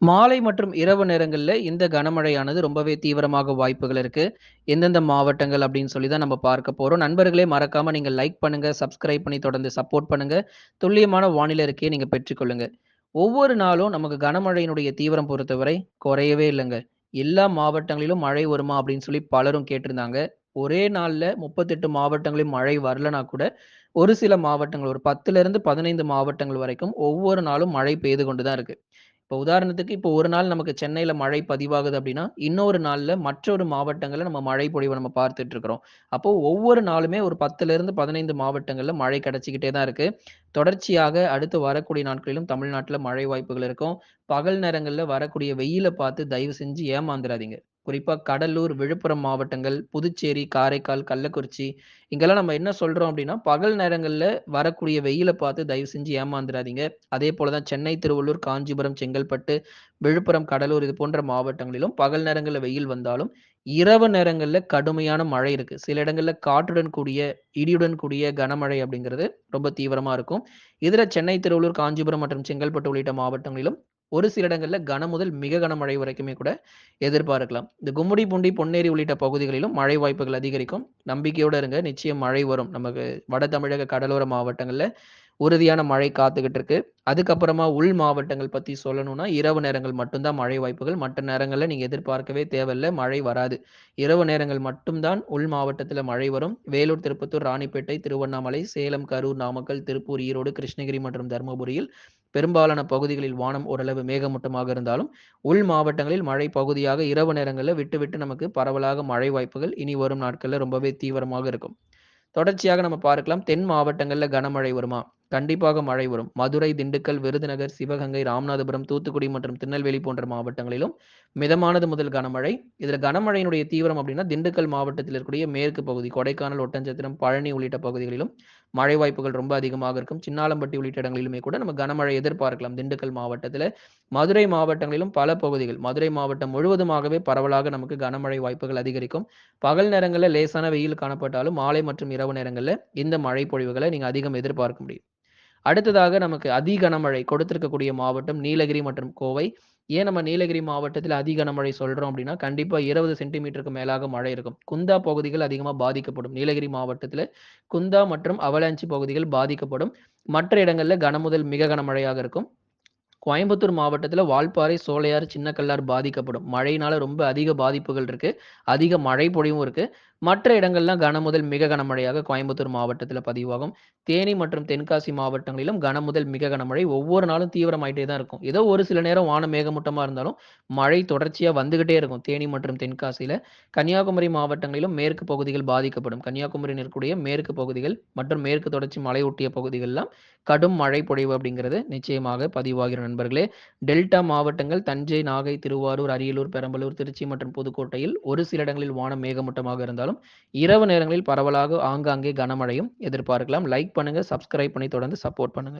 மாலை மற்றும் இரவு நேரங்கள்ல இந்த கனமழையானது ரொம்பவே தீவிரமாக வாய்ப்புகள் இருக்கு. எந்தெந்த மாவட்டங்கள் அப்படின்னு சொல்லி தான் நம்ம பார்க்க போறோம். நண்பர்களே மறக்காம நீங்க லைக் பண்ணுங்க, சப்ஸ்கிரைப் பண்ணி தொடர்ந்து சப்போர்ட் பண்ணுங்க. துல்லியமான வானிலை அறிக்கையை நீங்க பெற்றுக்கொள்ளுங்க. ஒவ்வொரு நாளும் நமக்கு கனமழையினுடைய தீவிரம் பொறுத்தவரை குறையவே இல்லங்க. எல்லா மாவட்டங்களிலும் மழை வருமா அப்படின்னு சொல்லி பலரும் கேட்டிருந்தாங்க. ஒரே நாள்ல 38 மாவட்டங்களிலும் மழை வரலனா கூட, ஒரு சில மாவட்டங்கள் ஒரு 10லிருந்து 15 மாவட்டங்கள் வரைக்கும் ஒவ்வொரு நாளும் மழை பெய்து கொண்டு தான் இருக்கு. இப்போ உதாரணத்துக்கு இப்போ ஒரு நாள் நமக்கு சென்னையில மழை பதிவாகுது அப்படின்னா, இன்னொரு நாள்ல மற்றொரு மாவட்டங்கள்ல நம்ம மழை பொழிவ நம்ம பார்த்துட்டு இருக்கிறோம். அப்போ ஒவ்வொரு நாளுமே ஒரு 10லிருந்து 15 மாவட்டங்கள்ல மழை கிடைச்சுக்கிட்டே தான் இருக்கு. தொடர்ச்சியாக அடுத்து வரக்கூடிய நாட்களிலும் தமிழ்நாட்டுல மழை வாய்ப்புகள் இருக்கும். பகல் நேரங்கள்ல வரக்கூடிய வெயில பார்த்து தயவு செஞ்சு ஏமாந்துறாதீங்க. குறிப்பா கடலூர், விழுப்புரம் மாவட்டங்கள், புதுச்சேரி, காரைக்கால், கள்ளக்குறிச்சி இங்கெல்லாம் நம்ம என்ன சொல்றோம் அப்படின்னா, பகல் நேரங்கள்ல வரக்கூடிய வெயில பார்த்து தயவு செஞ்சு ஏமாந்துறாதீங்க. அதே போல தான் சென்னை, திருவள்ளூர், காஞ்சிபுரம், செங்கல்பட்டு, விழுப்புரம், கடலூர் இது போன்ற மாவட்டங்களிலும் பகல் நேரங்கள்ல வெயில் வந்தாலும், இரவு நேரங்கள்ல கடுமையான மழை இருக்கு. சில இடங்கள்ல காற்றுடன் கூடிய, இடியுடன் கூடிய கனமழை அப்படிங்கிறது ரொம்ப தீவிரமா இருக்கும். இதுல சென்னை, திருவள்ளூர், காஞ்சிபுரம் மற்றும் செங்கல்பட்டு உள்ளிட்ட மாவட்டங்களிலும் ஒரு சில இடங்கள்ல முதல் மிக கனமழை வரைக்குமே கூட எதிர்பார்க்கலாம். இந்த கும்மிடிப்பூண்டி, பொன்னேரி உள்ளிட்ட பகுதிகளிலும் மழை வாய்ப்புகள் அதிகரிக்கும். நம்பிக்கையோட இருங்க. நிச்சயம் மழை வரும். நமக்கு வட தமிழக கடலோர மாவட்டங்கள்ல உறுதியான மழை காத்துக்கிட்டு இருக்கு. அதுக்கப்புறமா உள் மாவட்டங்கள் பத்தி சொல்லணும்னா, இரவு நேரங்கள் மட்டும் தான் மழை வாய்ப்புகள். மற்ற நேரங்கள்ல நீங்க எதிர்பார்க்கவே தேவையில்ல. மழை வராது. இரவு நேரங்கள் மட்டும் தான் உள் மாவட்டத்தில மழை வரும். வேலூர், திருப்பத்தூர், ராணிப்பேட்டை, திருவண்ணாமலை, சேலம், கரூர், நாமக்கல், திருப்பூர், ஈரோடு, கிருஷ்ணகிரி மற்றும் தர்மபுரியில் பெரும்பாலான பகுதிகளில் வானம் ஓரளவு மேகமூட்டமாக இருந்தாலும், உள் மாவட்டங்களில் மழை பகுதியாக இரவு நேரங்கள்ல விட்டு, விட்டு நமக்கு பரவலாக மழை வாய்ப்புகள் இனி வரும் நாட்கள்ல ரொம்பவே தீவிரமாக இருக்கும். தொடர்ச்சியாக நம்ம பார்க்கலாம். தென் மாவட்டங்கள்ல கனமழை வருமா? கண்டிப்பாக மழை வரும். மதுரை, திண்டுக்கல், விருதுநகர், சிவகங்கை, ராமநாதபுரம், தூத்துக்குடி மற்றும் திருநெல்வேலி போன்ற மாவட்டங்களிலும் மிதமானது முதல் கனமழை. இதுல கனமழையினுடைய தீவிரம் அப்படின்னா, திண்டுக்கல் மாவட்டத்தில் இருக்கக்கூடிய மேற்கு பகுதி, கொடைக்கானல், ஒட்டன்சத்திரம், பழனி உள்ளிட்ட பகுதிகளிலும் மழை வாய்ப்புகள் ரொம்ப அதிகமாக இருக்கும். சின்னாளம்பட்டி உள்ளிட்ட இடங்களிலுமே கூட நம்ம கனமழை எதிர்பார்க்கலாம். திண்டுக்கல் மாவட்டத்தில. மதுரை மாவட்டங்களிலும் பல பகுதிகள், மதுரை மாவட்டம் முழுவதுமாகவே பரவலாக நமக்கு கனமழை வாய்ப்புகள் அதிகரிக்கும். பகல் நேரங்கள்ல லேசான வெயில் காணப்பட்டாலும், மாலை மற்றும் இரவு நேரங்கள்ல இந்த மழை பொழிவுகள நீங்க அதிகம் எதிர்பார்க்க முடியும். அடுத்ததாக நமக்கு அதி கனமழை கொடுத்திருக்கக்கூடிய மாவட்டம் நீலகிரி மற்றும் கோவை. ஏன் நம்ம நீலகிரி மாவட்டத்தில அதி கனமழை சொல்றோம் அப்டின்னா, கண்டிப்பா 20 சென்டிமீட்டருக்கு மேலாக மழை இருக்கும். குந்தா பகுதிகள் அதிகமா பாதிக்கப்படும். நீலகிரி மாவட்டத்தில குந்தா மற்றும் அவலாஞ்சி பகுதிகள் பாதிக்கப்படும். மற்ற இடங்கள்ல கனமுதல் மிக கனமழையாக இருக்கும். கோயம்புத்தூர் மாவட்டத்தில வால்பாறை, சோலையாறு, சின்ன கல்லார் பாதிக்கப்படும். மழையினால ரொம்ப அதிக பாதிப்புகள் இருக்கு. அதிக மழை பொழிவும் இருக்கு. மற்ற இடங்கள்லாம் முதல் மிக கனமழையாக கோயம்புத்தூர் மாவட்டத்தில பதிவாகும். தேனி மற்றும் தென்காசி மாவட்டங்களிலும் முதல் மிக கனமழை ஒவ்வொரு நாளும் தீவிரமாயிட்டே தான் இருக்கும். ஏதோ ஒரு சில நேரம் வானம் மேகமூட்டமா இருந்தாலும், மழை தொடர்ச்சியா வந்துகிட்டே இருக்கும். தேனி மற்றும் தென்காசியில. கன்னியாகுமரி மாவட்டங்களிலும் மேற்கு பகுதிகள் பாதிக்கப்படும். கன்னியாகுமரியில் இருக்கக்கூடிய மேற்கு பகுதிகள் மற்றும் மேற்கு தொடர்ச்சி மலையொட்டிய பகுதிகள்லாம் கடும் மழை பொழிவு அப்படிங்கிறது நிச்சயமாக பதிவாகிரும் நண்பர்களே. டெல்டா மாவட்டங்கள் தஞ்சை, நாகை, திருவாரூர், அரியலூர், பெரம்பலூர், திருச்சி மற்றும் புதுக்கோட்டையில் ஒரு சில இடங்களில் வானம் மேகமூட்டமாக இருந்தாலும், இரவு நேரங்களில் பரவலாக ஆங்காங்கே கனமழையும் எதிர்பார்க்கலாம். லைக் பண்ணுங்க, சப்ஸ்கிரைப் பண்ணி தொடர்ந்து சப்போர்ட் பண்ணுங்க.